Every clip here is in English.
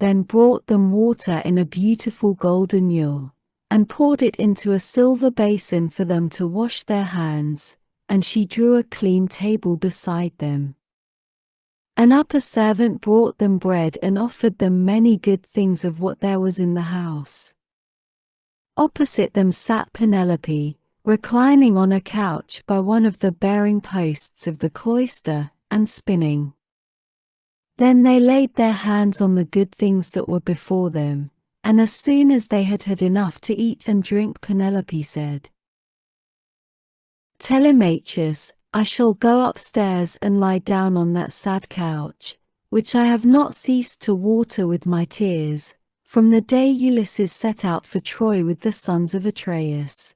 then brought them water in a beautiful golden ewer, and poured it into a silver basin for them to wash their hands, and she drew a clean table beside them. An upper servant brought them bread and offered them many good things of what there was in the house. Opposite them sat Penelope, reclining on a couch by one of the bearing posts of the cloister, and spinning. Then they laid their hands on the good things that were before them, and as soon as they had had enough to eat and drink, Penelope said, "Telemachus, I shall go upstairs and lie down on that sad couch, which I have not ceased to water with my tears, from the day Ulysses set out for Troy with the sons of Atreus.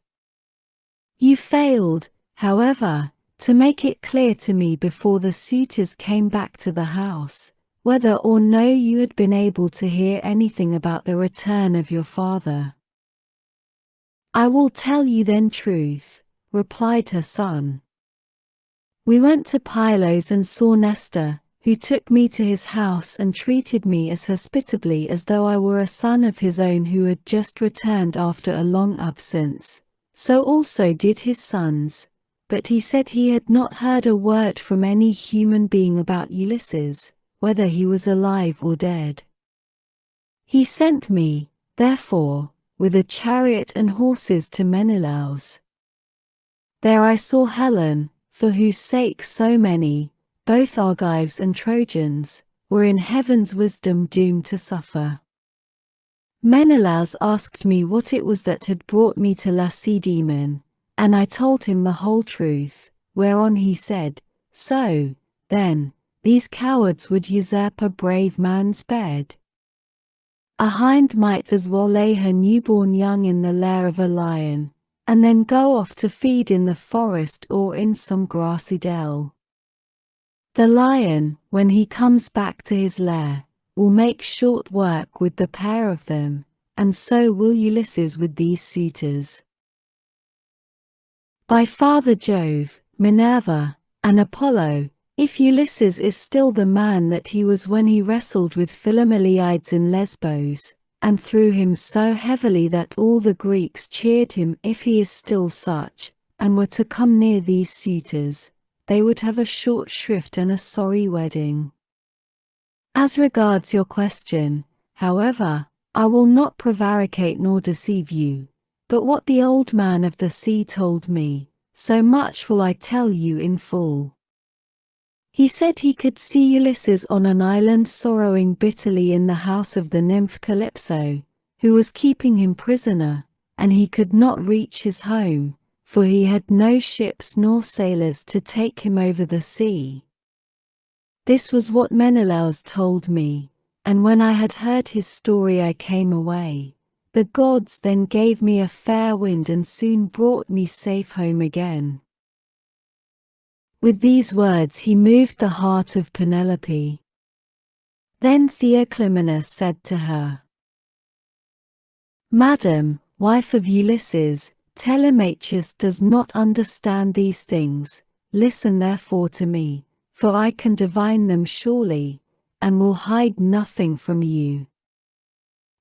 You failed, however, to make it clear to me before the suitors came back to the house, whether or no you had been able to hear anything about the return of your father." "I will tell you then truth," replied her son. "We went to Pylos and saw Nestor, who took me to his house and treated me as hospitably as though I were a son of his own who had just returned after a long absence. So also did his sons, but he said he had not heard a word from any human being about Ulysses, whether he was alive or dead. He sent me, therefore, with a chariot and horses to Menelaus. There I saw Helen, for whose sake so many, both Argives and Trojans, were in heaven's wisdom doomed to suffer. Menelaus asked me what it was that had brought me to Lacedaemon, and I told him the whole truth, whereon he said, "So, then, these cowards would usurp a brave man's bed. A hind might as well lay her newborn young in the lair of a lion, and then go off to feed in the forest or in some grassy dell. The lion, when he comes back to his lair, will make short work with the pair of them, and so will Ulysses with these suitors. By Father Jove, Minerva, and Apollo, if Ulysses is still the man that he was when he wrestled with Philomelides in Lesbos, and threw him so heavily that all the Greeks cheered him, if he is still such, and were to come near these suitors, they would have a short shrift and a sorry wedding. As regards your question, however, I will not prevaricate nor deceive you, but what the old man of the sea told me, so much will I tell you in full. He said he could see Ulysses on an island sorrowing bitterly in the house of the nymph Calypso, who was keeping him prisoner, and he could not reach his home, for he had no ships nor sailors to take him over the sea. This was what Menelaus told me, and when I had heard his story I came away. The gods then gave me a fair wind and soon brought me safe home again." With these words he moved the heart of Penelope. Then Theoclymenus said to her, "Madam, wife of Ulysses, Telemachus does not understand these things. Listen therefore to me, for I can divine them surely, and will hide nothing from you.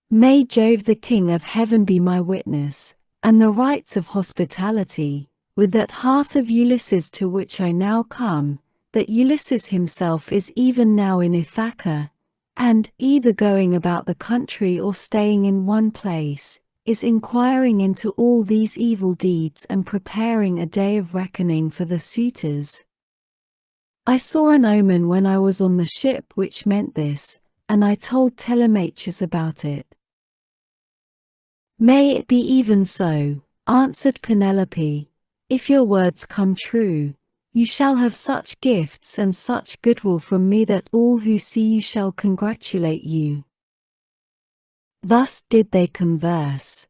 May Jove the King of Heaven be my witness, and the rites of hospitality, with that hearth of Ulysses to which I now come, that Ulysses himself is even now in Ithaca, and, either going about the country or staying in one place, is inquiring into all these evil deeds and preparing a day of reckoning for the suitors. I saw an omen when I was on the ship which meant this, and I told Telemachus about it." "May it be even so," answered Penelope. "If your words come true, you shall have such gifts and such goodwill from me that all who see you shall congratulate you." Thus did they converse.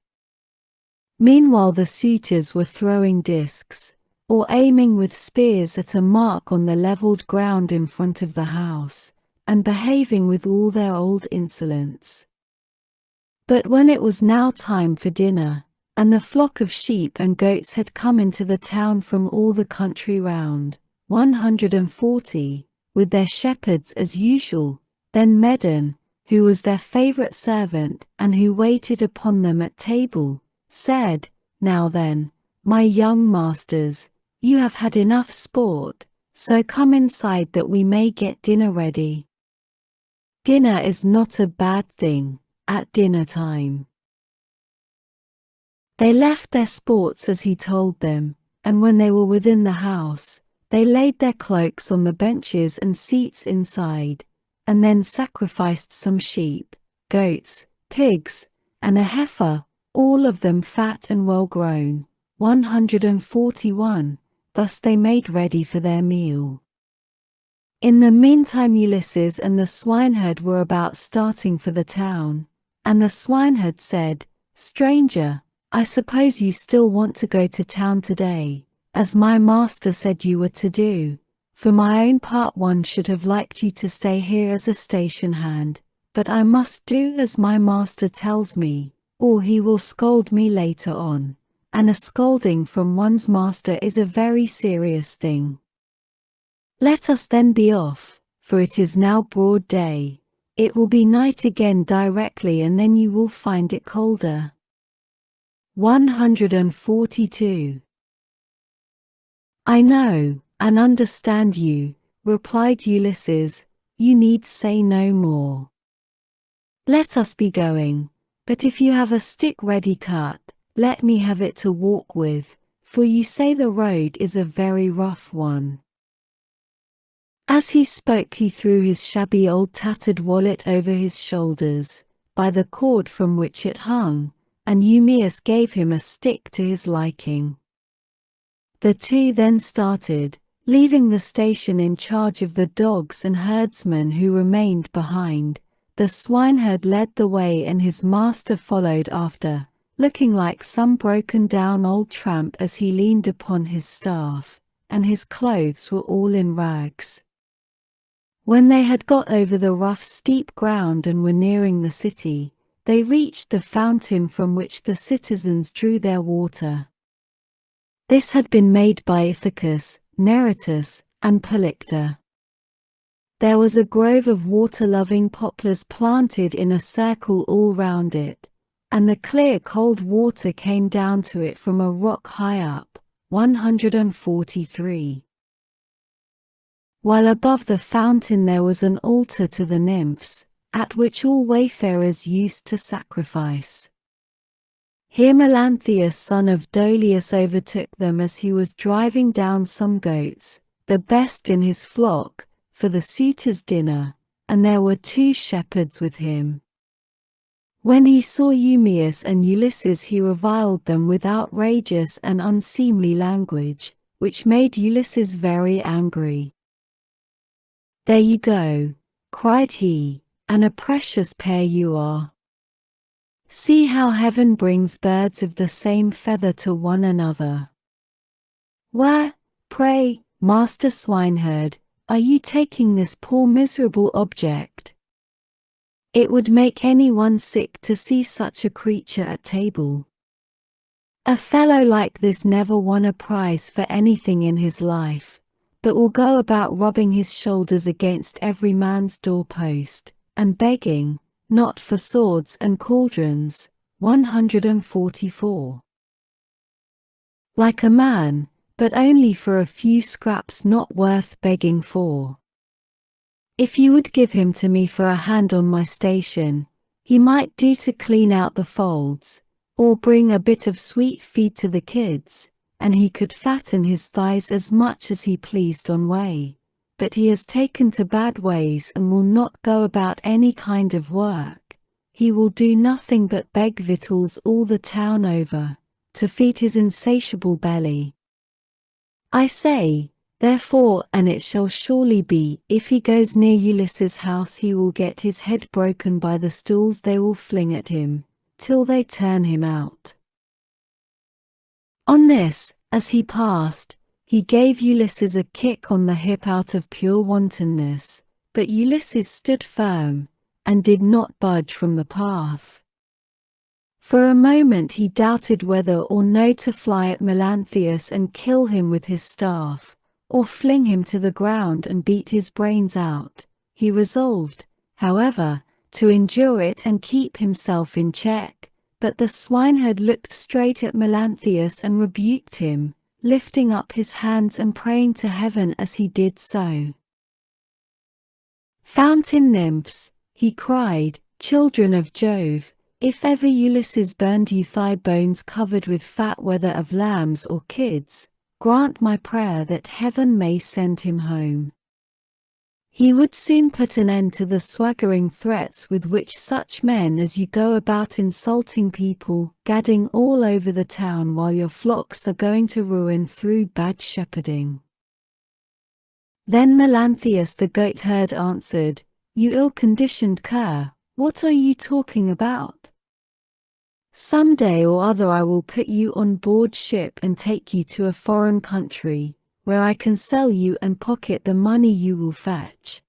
Meanwhile the suitors were throwing discs, or aiming with spears at a mark on the levelled ground in front of the house, and behaving with all their old insolence. But when it was now time for dinner, and the flock of sheep and goats had come into the town from all the country round, 140, with their shepherds as usual, then Medon, who was their favorite servant and who waited upon them at table, said, "Now then, my young masters, you have had enough sport, so come inside that we may get dinner ready. Dinner is not a bad thing at dinner time." They left their sports as he told them, and when they were within the house, they laid their cloaks on the benches and seats inside, and then sacrificed some sheep, goats, pigs, and a heifer, all of them fat and well grown, 141, thus they made ready for their meal. In the meantime Ulysses and the swineherd were about starting for the town, and the swineherd said, "Stranger, I suppose you still want to go to town today, as my master said you were to do. For my own part one should have liked you to stay here as a station hand, but I must do as my master tells me, or he will scold me later on, and a scolding from one's master is a very serious thing. Let us then be off, for it is now broad day. It will be night again directly and then you will find it colder." 142. "I know, and understand you," replied Ulysses, "you need say no more. Let us be going, but if you have a stick ready cut, let me have it to walk with, for you say the road is a very rough one." As he spoke he threw his shabby old tattered wallet over his shoulders, by the cord from which it hung, and Eumaeus gave him a stick to his liking. The two then started, leaving the station in charge of the dogs and herdsmen who remained behind. The swineherd led the way and his master followed after, looking like some broken-down old tramp as he leaned upon his staff, and his clothes were all in rags. When they had got over the rough steep ground and were nearing the city, they reached the fountain from which the citizens drew their water. This had been made by Ithacus, Neritus, and Polyctor. There was a grove of water-loving poplars planted in a circle all round it, and the clear cold water came down to it from a rock high up, 143. While above the fountain there was an altar to the nymphs, at which all wayfarers used to sacrifice. Here Melanthius son of Dolius overtook them as he was driving down some goats, the best in his flock, for the suitors' dinner, and there were 2 shepherds with him. When he saw Eumaeus and Ulysses he reviled them with outrageous and unseemly language, which made Ulysses very angry. "There you go," cried he, "and a precious pair you are. See how heaven brings birds of the same feather to one another. Where, pray, master swineherd, are you taking this poor miserable object? It would make anyone sick to see such a creature at table. A fellow like this never won a prize for anything in his life, but will go about rubbing his shoulders against every man's doorpost, and begging, not for swords and cauldrons." 144. Like a man, but only for a few scraps not worth begging for. If you would give him to me for a hand on my station, he might do to clean out the folds, or bring a bit of sweet feed to the kids, and he could fatten his thighs as much as he pleased on way. But he has taken to bad ways and will not go about any kind of work. He will do nothing but beg victuals all the town over, to feed his insatiable belly. I say, therefore, and it shall surely be, if he goes near Ulysses' house he will get his head broken by the stools they will fling at him, till they turn him out." On this, as he passed, he gave Ulysses a kick on the hip out of pure wantonness, but Ulysses stood firm, and did not budge from the path. For a moment he doubted whether or no to fly at Melanthius and kill him with his staff, or fling him to the ground and beat his brains out. He resolved, however, to endure it and keep himself in check, but the swineherd looked straight at Melanthius and rebuked him, lifting up his hands and praying to heaven as he did so. "Fountain nymphs," he cried, "children of Jove, if ever Ulysses burned you thigh bones covered with fat whether of lambs or kids, grant my prayer that heaven may send him home. He would soon put an end to the swaggering threats with which such men as you go about insulting people, gadding all over the town while your flocks are going to ruin through bad shepherding." Then Melanthius the goatherd answered, "You ill-conditioned cur, what are you talking about? Some day or other I will put you on board ship and take you to a foreign country, where I can sell you and pocket the money you will fetch.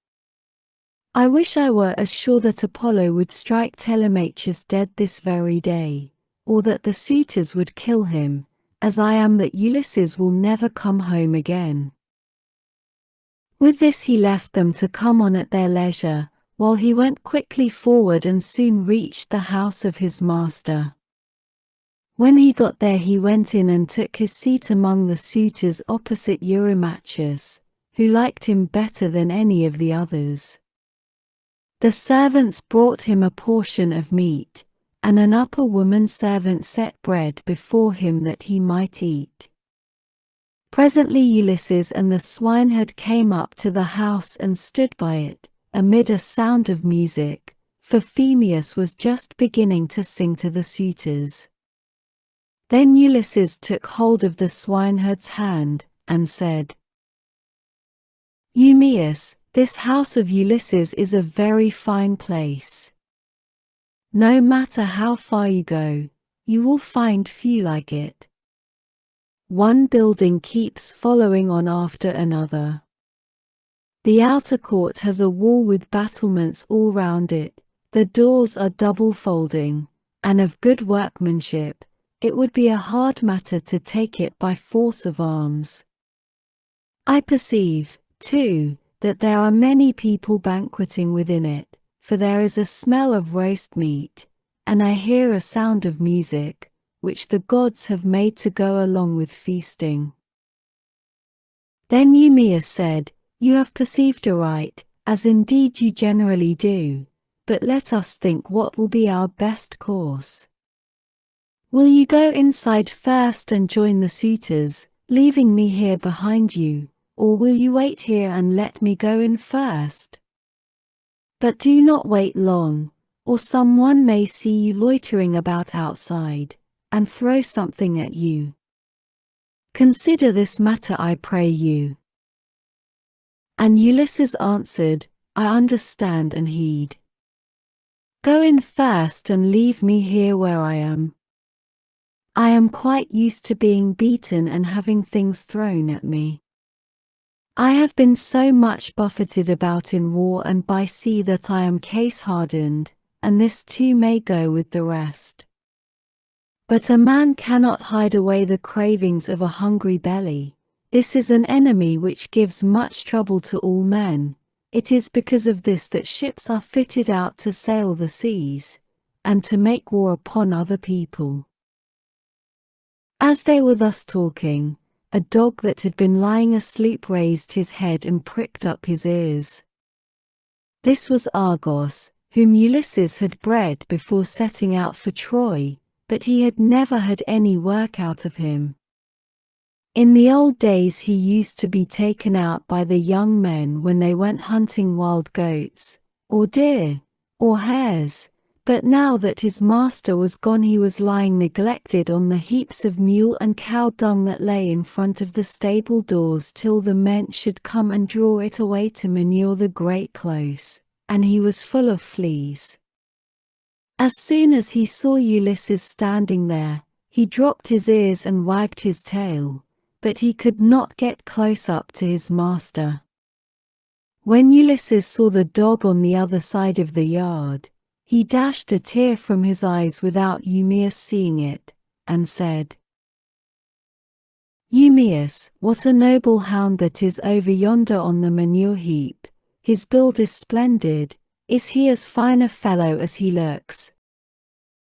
I wish I were as sure that Apollo would strike Telemachus dead this very day, or that the suitors would kill him, as I am that Ulysses will never come home again." With this he left them to come on at their leisure, while he went quickly forward and soon reached the house of his master. When he got there he went in and took his seat among the suitors opposite Eurymachus, who liked him better than any of the others. The servants brought him a portion of meat, and an upper woman servant set bread before him that he might eat. Presently Ulysses and the swineherd came up to the house and stood by it, amid a sound of music, for Phemius was just beginning to sing to the suitors. Then Ulysses took hold of the swineherd's hand, and said, "Eumaeus, this house of Ulysses is a very fine place. No matter how far you go, you will find few like it. One building keeps following on after another. The outer court has a wall with battlements all round it, the doors are double folding, and of good workmanship. It would be a hard matter to take it by force of arms. I perceive, too, that there are many people banqueting within it, for there is a smell of roast meat, and I hear a sound of music, which the gods have made to go along with feasting." Then Eumaeus said, "You have perceived aright, as indeed you generally do, but let us think what will be our best course. Will you go inside first and join the suitors, leaving me here behind you, or will you wait here and let me go in first? But do not wait long, or someone may see you loitering about outside, and throw something at you. Consider this matter, I pray you." And Ulysses answered, "I understand and heed. Go in first and leave me here where I am. I am quite used to being beaten and having things thrown at me. I have been so much buffeted about in war and by sea that I am case-hardened, and this too may go with the rest. But a man cannot hide away the cravings of a hungry belly. This is an enemy which gives much trouble to all men. It is because of this that ships are fitted out to sail the seas, and to make war upon other people." As they were thus talking, a dog that had been lying asleep raised his head and pricked up his ears. This was Argos, whom Ulysses had bred before setting out for Troy, but he had never had any work out of him. In the old days he used to be taken out by the young men when they went hunting wild goats, or deer, or hares, but now that his master was gone he was lying neglected on the heaps of mule and cow dung that lay in front of the stable doors till the men should come and draw it away to manure the great close, and he was full of fleas. As soon as he saw Ulysses standing there, he dropped his ears and wagged his tail, but he could not get close up to his master. When Ulysses saw the dog on the other side of the yard, he dashed a tear from his eyes without Eumaeus seeing it, and said, "Eumaeus, what a noble hound that is over yonder on the manure heap. His build is splendid, Is he as fine a fellow as he looks?